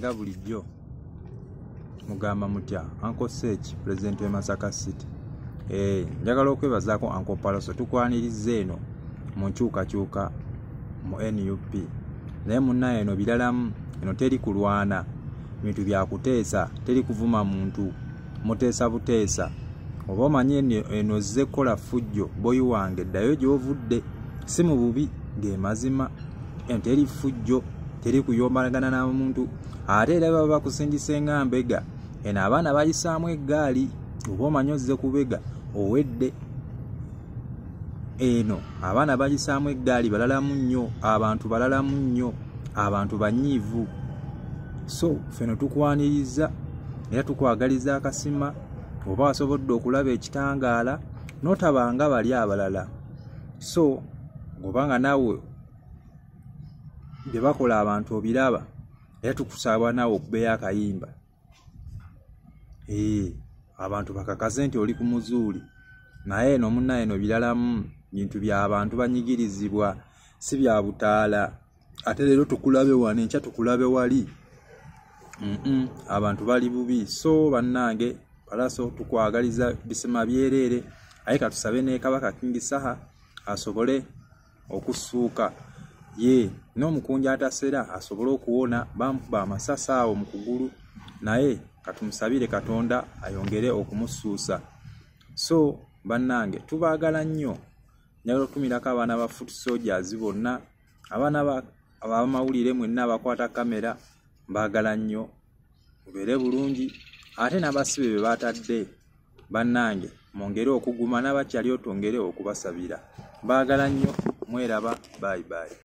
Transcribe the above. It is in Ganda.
nga bulijjo mugamba mutya Uncle Search president wa Masaka City. Njagala okwebazaako Uncle Paloso tukwaniriza eno mu nkyukakyuka mu NUP naye munnaye eno biralamu eno teri kulwana bintu bya kuteesa teri kuvuma muntu muteesa buteesa oba omanyi eno zze kola fujjo boyi wange ddayo gy'ovudde si mu bubi ng'emazima eno teri fujjo teri kuyombagana na muntu ate era baba bakusindise nga mbega eno abaana bayisaamu eggaali oba omanyi ozze kubega owedde eno abaana bayisaamu eggaali balalamu nnyo abantu balalamu nnyo abantu banyiivu so feno tukwaniriza era tukwagaliza akasima oba wasobodde okulaba ekitangaala notabanga bali abalala so ngobanga nawe bye bakola abantu obiraba era tukusaba nawe okubeeyo akayimba abantu bakakaze nti oli ku muzuuli naye eno munnaye eno biralamu bintu by'abantu banyigirizibwa si bya butaala ate leero tukulabe wano enkya tukulabe wali abantu bali bubi so bannange Palaso tukwagaliza bisema byereere aye katusabe ne Kabaka King Saha asobole okusuuka ye n'omukunja atasera asobole okuwona bamukuba amasasa awo mu kugulu naye katumusabire Katonda ayongere okumusuusa so bannange tubaagala nnyo njagala okutumirako abaana ba Foot Soldiers bonna abaana abamawulire mwenna abakwata kamera mbaagala nnyo mubeere bulungi ate n'abasibe be batadde bannange mwongere okuguma n'abakyali otwongere okubasabira mbaagala nnyo mweraba bye bye.